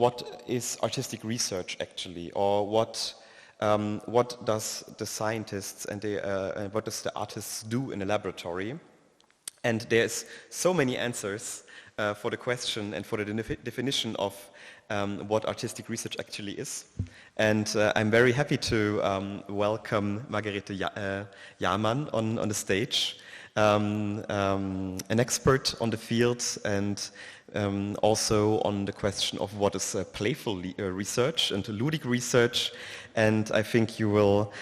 what is artistic research actually, or what does the scientists and what does the artists do in a laboratory? And there's so many answers for the question and for the definition of what artistic research actually is. And I'm very happy to welcome Margarete Jahrmann on the stage, an expert on the field and also on the question of what is playful research and ludic research. And I think you will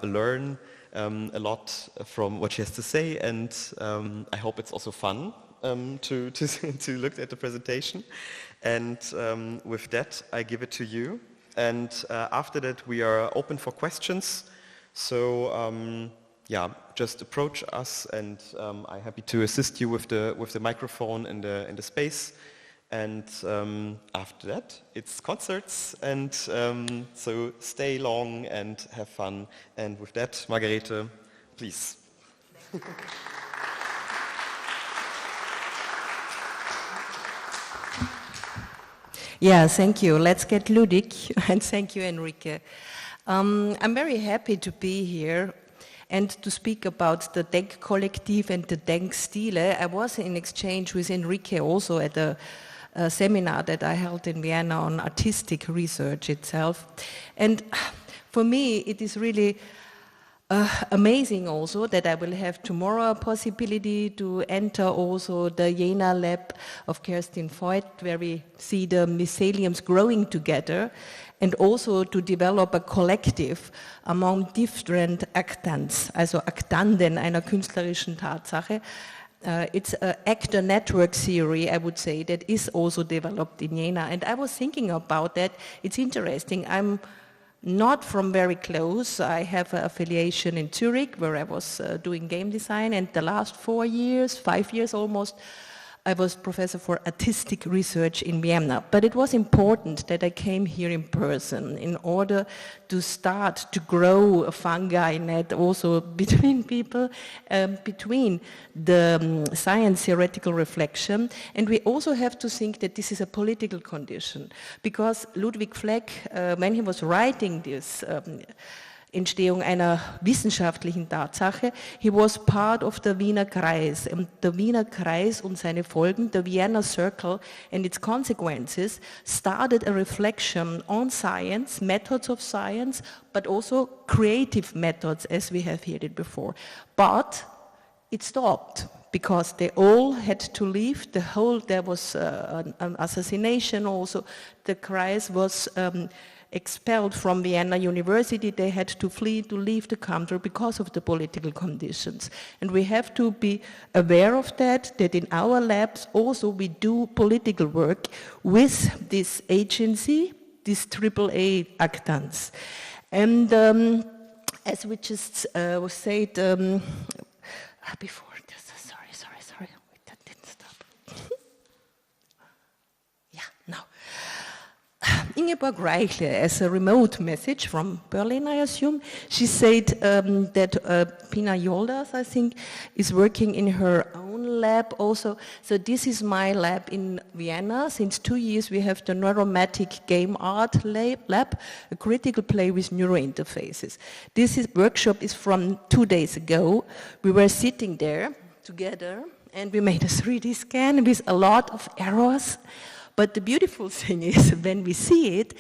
learn a lot from what she has to say, and I hope it's also fun to look at the presentation. And with that, I give it to you. And after that, we are open for questions. So yeah, just approach us, and I'm happy to assist you with the microphone in the space. And after that, it's concerts, and so stay long and have fun. And with that, Margarete, please. Yeah, thank you. Let's get ludic, and thank you, Enrique. I'm very happy to be here and to speak about the Denkkollektiv and the Denkstile. I was in exchange with Enrique also at a seminar that I held in Vienna on artistic research itself. And for me, it is really amazing also that I will have tomorrow a possibility to enter also the Jena lab of Kerstin Voigt, where we see the myceliums growing together, and also to develop a collective among different Aktants, also Aktanden, einer künstlerischen Tatsache. It's an actor network theory, I would say, that is also developed in Jena. And I was thinking about that. It's interesting. I'm not from very close. I have an affiliation in Zurich, where I was doing game design, and the last 4 years, 5 years almost, I was professor for artistic research in Vienna. But it was important that I came here in person in order to start to grow a fungi net also between people, between the science theoretical reflection. And we also have to think that this is a political condition, because Ludwig Fleck, when he was writing this Entstehung einer wissenschaftlichen Tatsache, he was part of the Wiener Kreis. And the Wiener Kreis und seine Folgen, the Vienna Circle and its consequences, started a reflection on science, methods of science, but also creative methods, as we have heard it before. But it stopped, because they all had to leave. There was an assassination also. The Kreis was expelled from Vienna University. They had to flee, to leave the country because of the political conditions. And we have to be aware of that in our labs also we do political work with this agency, this AAA Aktants. And as we just said before, sorry, that didn't stop. Yeah, no. Ingeborg Reichle, as a remote message from Berlin, I assume, she said that Pina Yoldas, I think, is working in her own lab also. So this is my lab in Vienna. Since 2 years we have the Neuromatic Game Art lab, a critical play with neurointerfaces. This workshop is from 2 days ago. We were sitting there together and we made a 3D scan with a lot of errors. But the beautiful thing is when we see it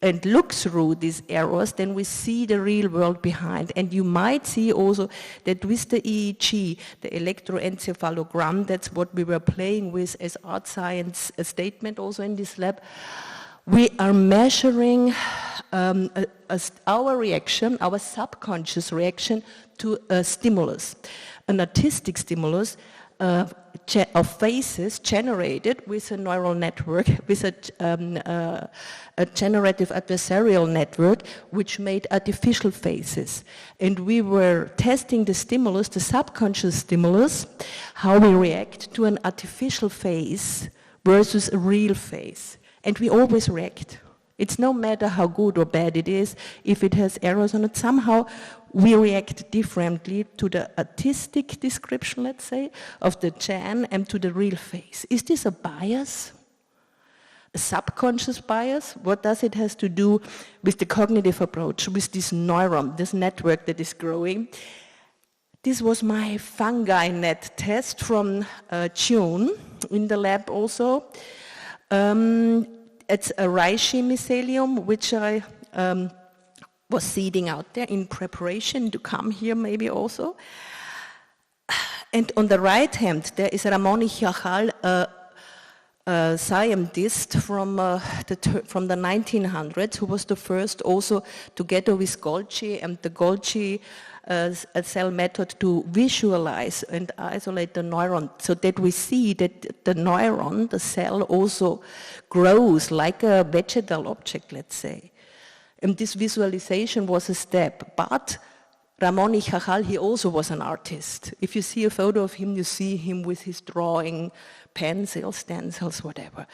and look through these errors, then we see the real world behind. And you might see also that with the EEG, the electroencephalogram, that's what we were playing with as art science statement also in this lab, we are measuring our reaction, our subconscious reaction to a stimulus, an artistic stimulus, of faces generated with a neural network, with a generative adversarial network, which made artificial faces. And we were testing the stimulus, the subconscious stimulus, how we react to an artificial face versus a real face. And we always react. It's no matter how good or bad it is, if it has errors on it, somehow we react differently to the artistic description, let's say, of the Jan and to the real face. Is this a bias? a subconscious bias. What does it has to do with the cognitive approach, with this neuron, this network that is growing? This was my fungi net test from June in the lab also. It's a reishi mycelium, which I was seeding out there in preparation to come here maybe also. And on the right hand, there is Ramón y Cajal, a scientist from the 1900s, who was the first also, together with Golgi and the Golgi cell method, to visualize and isolate the neuron, so that we see that the neuron, the cell, also grows like a vegetal object, let's say. And this visualization was a step, but Ramón y Cajal, he also was an artist. If you see a photo of him, you see him with his drawing, pencils, stencils, whatever.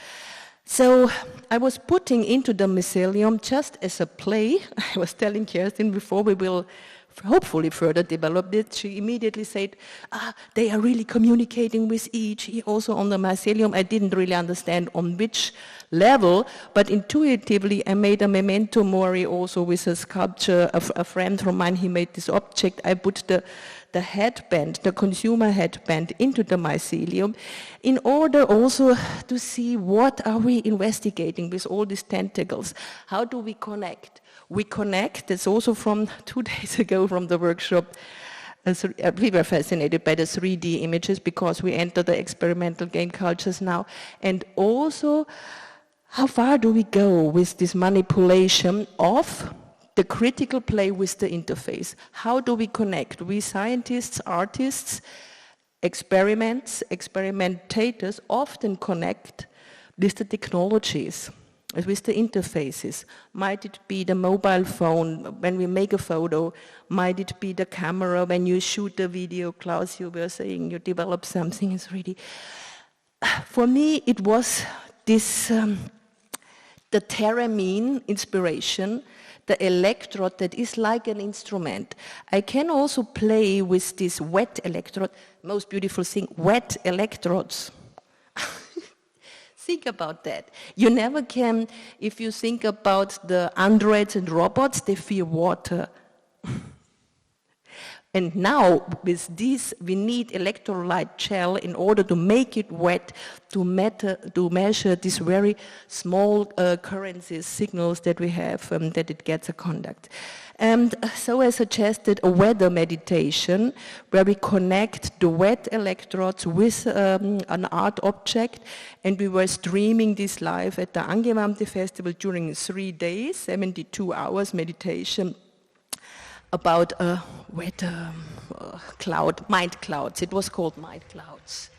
So I was putting into the mycelium just as a play. I was telling Kerstin before, we will hopefully further develop it. She immediately said, they are really communicating with each. He also on the mycelium. I didn't really understand on which level, but intuitively I made a memento mori also with a sculpture. A friend from mine, he made this object. I put the headband, the consumer headband, into the mycelium in order also to see what are we investigating with all these tentacles. How do we connect? We connect, that's also from 2 days ago from the workshop. We were fascinated by the 3D images because we enter the experimental game cultures now. And also, how far do we go with this manipulation of the critical play with the interface? How do we connect? We scientists, artists, experimentators often connect with the technologies, with the interfaces. Might it be the mobile phone when we make a photo? Might it be the camera when you shoot a video? Klaus, you were saying you develop something. It's really... For me, it was this, the theremin inspiration, the electrode that is like an instrument. I can also play with this wet electrode, most beautiful thing, wet electrodes. Think about that. You never can, if you think about the androids and robots, they fear water. And now, with this, we need electrolyte gel in order to make it wet, to measure these very small currencies, signals that we have, that it gets a conduct. And so I suggested a weather meditation where we connect the wet electrodes with an art object, and we were streaming this live at the Angewandte Festival during 3 days, 72 hours meditation about wet cloud, mind clouds. It was called mind clouds.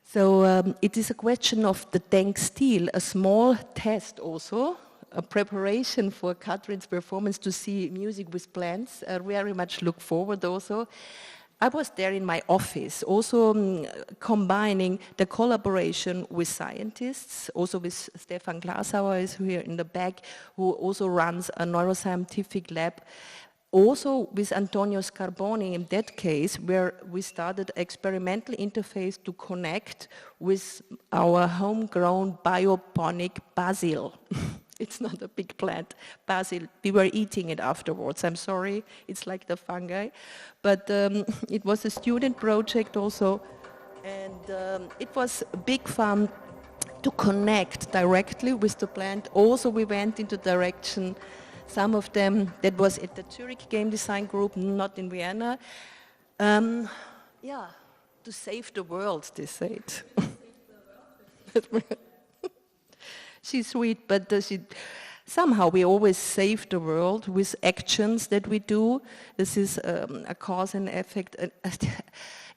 So it is a question of the tank steel, a small test also, a preparation for Katrin's performance to see music with plants. I very much look forward also. I was there in my office, also combining the collaboration with scientists, also with Stefan Glasauer is here in the back, who also runs a neuroscientific lab. Also with Antonio Scarboni in that case, where we started experimental interface to connect with our homegrown bioponic basil. It's not a big plant, basil. We were eating it afterwards. I'm sorry, it's like the fungi. But it was a student project also, and it was big fun to connect directly with the plant. Also, we went into direction. Some of them, that was at the Zurich Game Design Group, not in Vienna. Yeah, to save the world, they said. She's sweet, but somehow we always save the world with actions that we do. This is a cause and effect.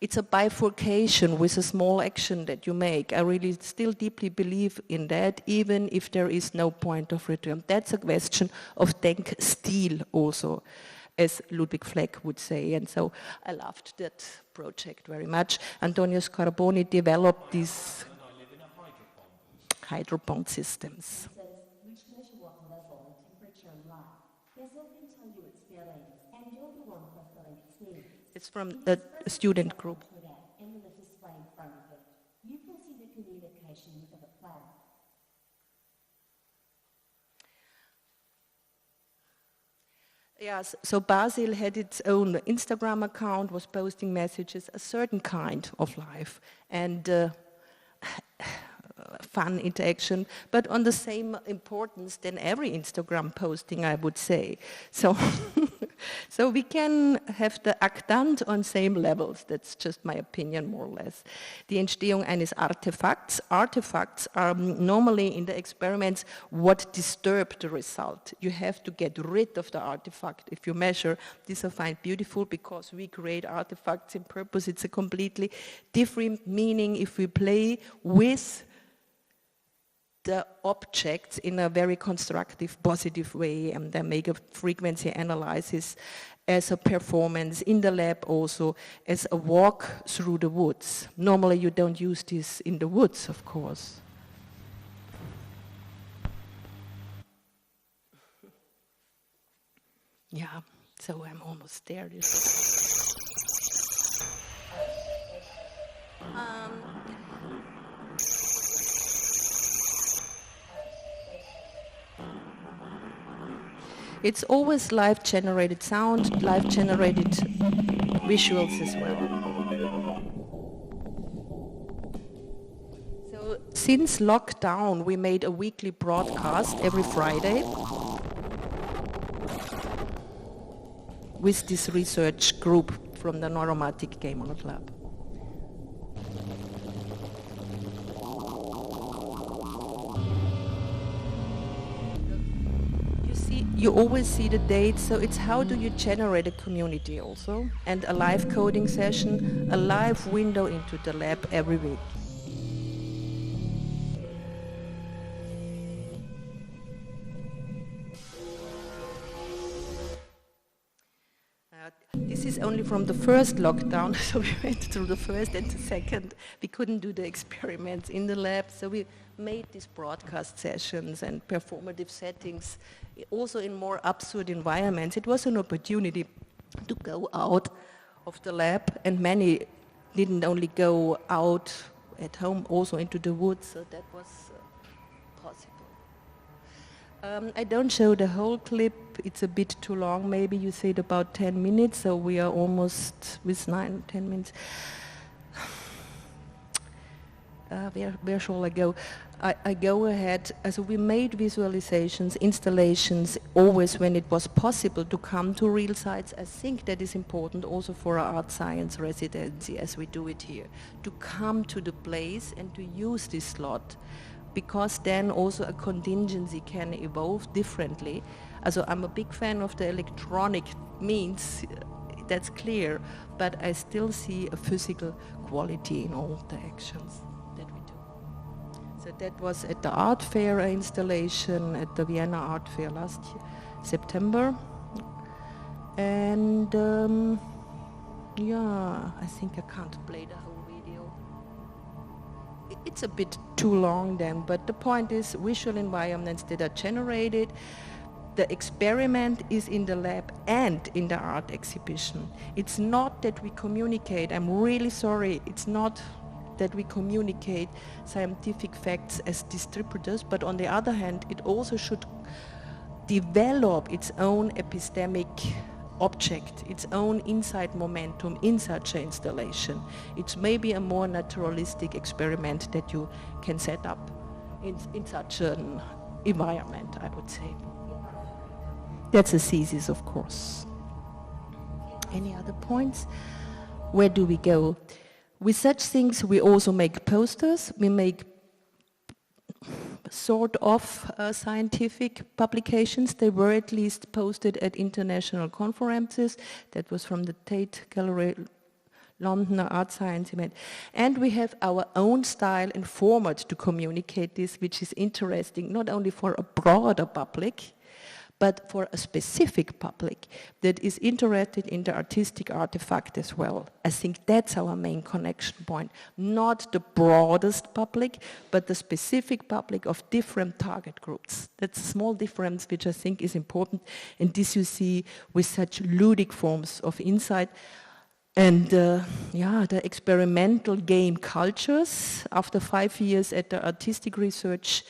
It's a bifurcation with a small action that you make. I really still deeply believe in that, even if there is no point of return. That's a question of Denkstil also, as Ludwig Fleck would say. And so I loved that project very much. Antonio Scaraboni developed these hydropon systems. Which measure water level and temperature and light. There's nothing to you experience, and you're the one fulfilling experience. It's from the student group. And with a display in front of it, you can see the communication within the plan. Yes, so Basil had its own Instagram account, was posting messages, a certain kind of life, and fun interaction, but on the same importance than every Instagram posting, I would say. So, so we can have the Aktand on same levels. That's just my opinion, more or less. Die Entstehung eines Artefakts. Artifacts are normally in the experiments what disturb the result. You have to get rid of the artifact. If you measure, these I find beautiful because we create artifacts in purpose. It's a completely different meaning if we play with the objects in a very constructive, positive way, and then make a frequency analysis as a performance in the lab, also as a walk through the woods. Normally you don't use this in the woods, of course. Yeah, so I'm almost there. It's always live-generated sound, live-generated visuals as well. So since lockdown, we made a weekly broadcast every Friday with this research group from the Neuromatic Game Art Lab. You always see the dates, so it's how do you generate a community also, and a live coding session, a live window into the lab every week. This is only from the first lockdown, so we went through the first and the second. We couldn't do the experiments in the lab, so we made these broadcast sessions and performative settings, also in more absurd environments. It was an opportunity to go out of the lab, and many didn't only go out at home, also into the woods, so that was possible. I don't show the whole clip, it's a bit too long, maybe you said about 10 minutes, so we are almost with 9, 10 minutes. Where shall I go? I go ahead. So we made visualizations, installations, always when it was possible to come to real sites. I think that is important also for our art science residency as we do it here, to come to the place and to use this slot, because then also a contingency can evolve differently. Also I'm a big fan of the electronic means, that's clear, but I still see a physical quality in all the actions that we do. So that was at the art fair installation at the Vienna Art Fair last year, September. And yeah, I think I can't play the whole video. It's a bit too long then, but the point is visual environments that are generated. The experiment is in the lab and in the art exhibition. It's not that we communicate, I'm really sorry, it's not that we communicate scientific facts as distributors, but on the other hand, it also should develop its own epistemic object, its own insight momentum in such an installation. It's maybe a more naturalistic experiment that you can set up in such an environment, I would say. That's a thesis, of course. Any other points? Where do we go? With such things, we also make posters. We make sort of scientific publications. They were at least posted at international conferences. That was from the Tate Gallery, London Art Science event. And we have our own style and format to communicate this, which is interesting not only for a broader public, but for a specific public that is interested in the artistic artifact as well. I think that's our main connection point. Not the broadest public, but the specific public of different target groups. That's a small difference which I think is important, and this you see with such ludic forms of insight. And the experimental game cultures. After 5 years at the artistic research,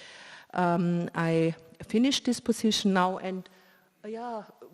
I finished this position now, and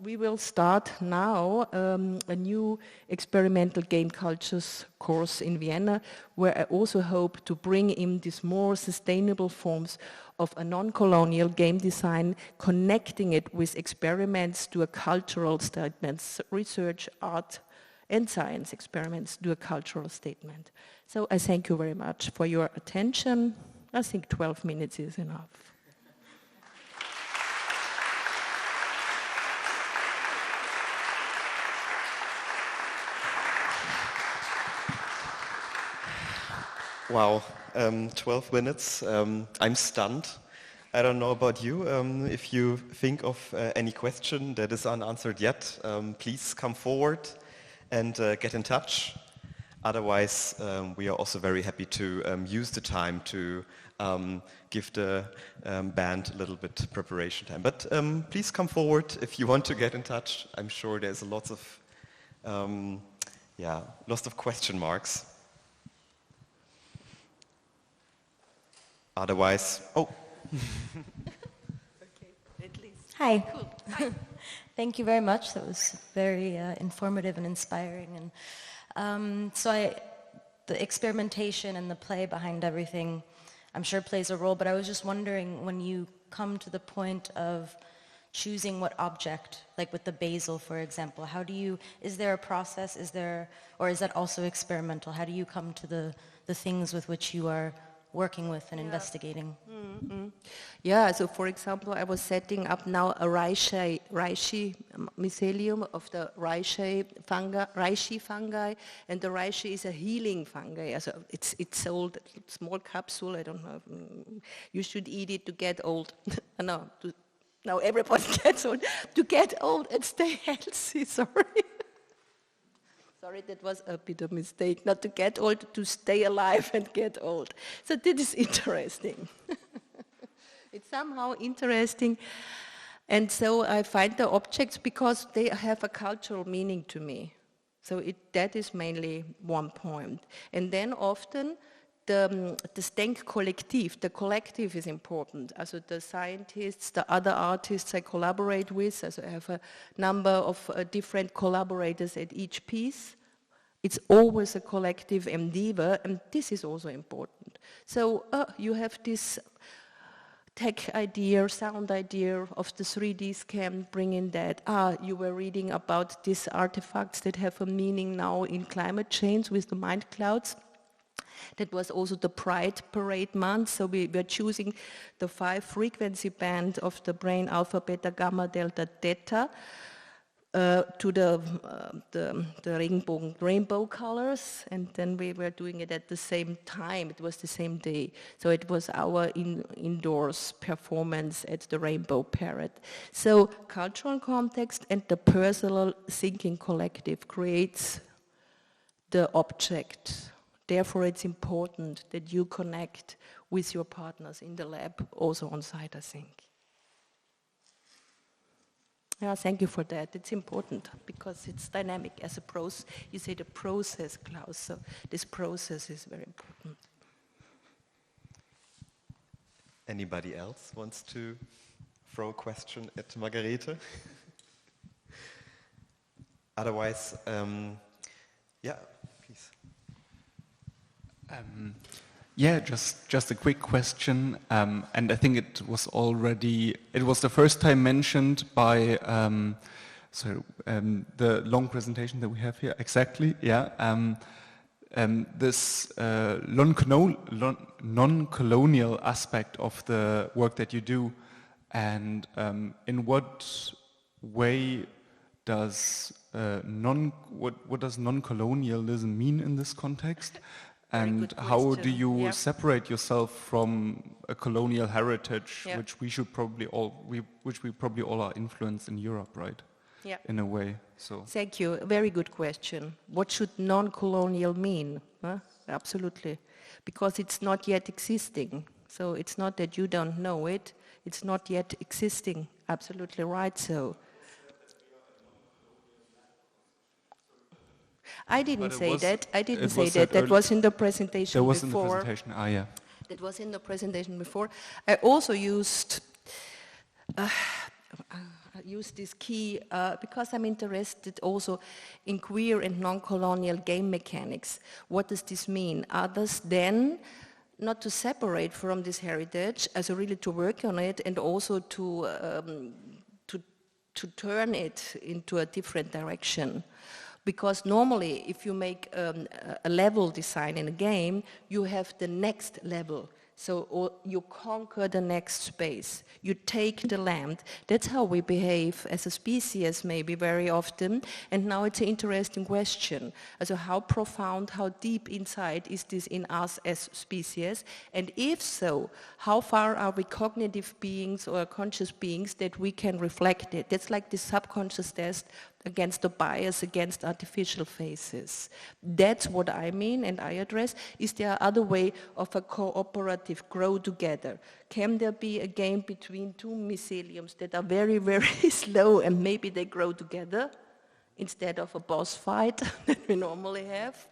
we will start now a new experimental game cultures course in Vienna, where I also hope to bring in these more sustainable forms of a non-colonial game design, connecting it with experiments to a cultural statements, research, art, and science experiments do a cultural statement. So I thank you very much for your attention. I think 12 minutes is enough. Wow, 12 minutes. I'm stunned. I don't know about you. If you think of any question that is unanswered yet, please come forward and get in touch. Otherwise, we are also very happy to use the time to give the band a little bit preparation time. But please come forward if you want to get in touch. I'm sure there's lots of question marks. Otherwise, Okay, at least. Hi. Cool. Hi. Thank you very much. That was very informative and inspiring. And the experimentation and the play behind everything, I'm sure plays a role. But I was just wondering, when you come to the point of choosing what object, like with the basil, for example, is there a process? Or is that also experimental? How do you come to the things with which you are working with and investigating? Mm-hmm. Yeah, so for example, I was setting up now a reishi mycelium of the reishi fungi, and the reishi is a healing fungi. So it's sold, small capsule, I don't know, you should eat it to get old. Now everybody gets old. To get old and stay healthy, sorry. Sorry, that was a bit of a mistake. Not to get old, to stay alive and get old. So this is interesting. It's somehow interesting. And so I find the objects because they have a cultural meaning to me. So that is mainly one point. And then often das Denkkollektiv, the collective is important. Also the scientists, the other artists I collaborate with, also I have a number of different collaborators at each piece. It's always a collective endeavor, and this is also important. So you have this tech idea, sound idea of the 3D scan, bring in that. You were reading about these artifacts that have a meaning now in climate change with the mind clouds. That was also the Pride Parade month, so we were choosing the 5 frequency band of the brain, alpha, beta, gamma, delta, theta, to the rainbow colors, and then we were doing it at the same time. It was the same day, so it was our indoors performance at the Rainbow Parade. So cultural context and the personal thinking collective creates the object. Therefore, it's important that you connect with your partners in the lab, also on site, I think. Yeah, thank you for that. It's important because it's dynamic as a process. You say the process, Klaus, so this process is very important. Anybody else wants to throw a question at Margarete? Otherwise, yeah, please. Just a quick question, and I think it was the first time mentioned by the long presentation that we have here, exactly, yeah. this non-colonial aspect of the work that you do, and in what way does what does non-colonialism mean in this context, and how do you separate yourself from a colonial heritage, which we probably all are influenced in Europe, right? Yeah. In a way. So. Thank you. Very good question. What should non-colonial mean? Huh? Absolutely. Because it's not yet existing. So it's not that you don't know it. It's not yet existing. Absolutely right. So I didn't say that. I didn't say that. That was in the presentation before. That was in the presentation. Ah, yeah. That was in the presentation before. I also used this key because I'm interested also in queer and non-colonial game mechanics. What does this mean? Others then not to separate from this heritage, as really to work on it, and also to turn it into a different direction. Because normally, if you make a level design in a game, you have the next level. So you conquer the next space. You take the land. That's how we behave as a species, maybe very often. And now it's an interesting question. So how profound, how deep inside is this in us as species? And if so, how far are we cognitive beings or conscious beings that we can reflect it? That's like the subconscious test against the bias, against artificial faces. That's what I mean and I address. Is there other way of a cooperative grow together? Can there be a game between two myceliums that are very, very slow and maybe they grow together instead of a boss fight that we normally have?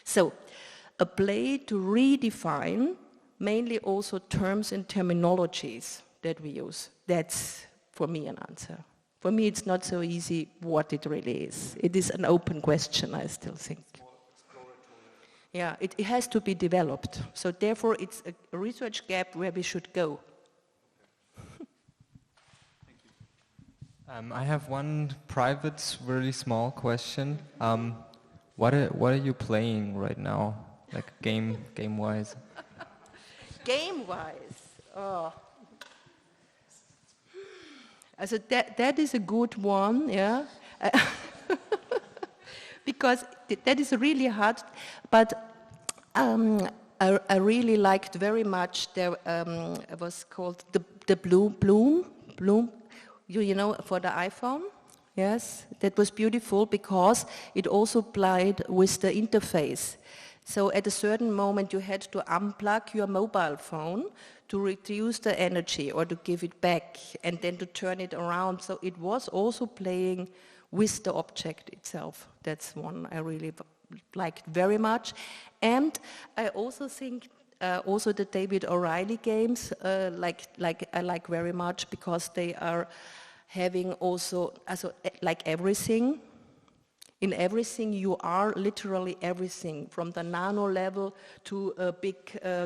So, a play to redefine mainly also terms and terminologies that we use. That's, for me, an answer. For me, it's not so easy what it really is. It is an open question, I still think. Yeah, it has to be developed. So therefore, it's a research gap where we should go. I have one private, really small question. What are you playing right now, like game-wise? Game-wise, oh. So that is a good one, yeah. Because that is really hard, but I really liked very much, there it was called the Bloom, you know, for the iPhone. Yes, that was beautiful because it also played with the interface. So at a certain moment you had to unplug your mobile phone to reduce the energy or to give it back and then to turn it around. So it was also playing with the object itself. That's one I really liked very much. And I also think also the David O'Reilly games I like very much because they are having also like everything. In everything, you are literally everything, from the nano level to a big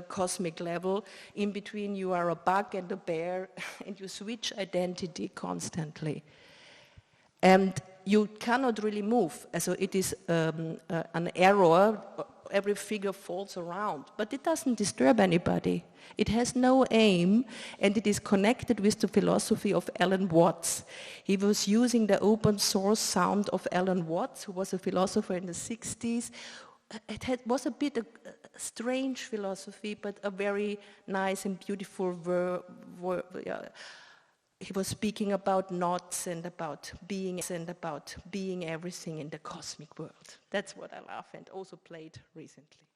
cosmic level. In between, you are a bug and a bear, and you switch identity constantly. And you cannot really move. So it is an error. Every figure falls around, but it doesn't disturb anybody. It has no aim, and it is connected with the philosophy of Alan Watts. He was using the open source sound of Alan Watts, who was a philosopher in the 60s. Was a bit a strange philosophy, but a very nice and beautiful he was speaking about knots and about being everything in the cosmic world. That's what I love and also played recently.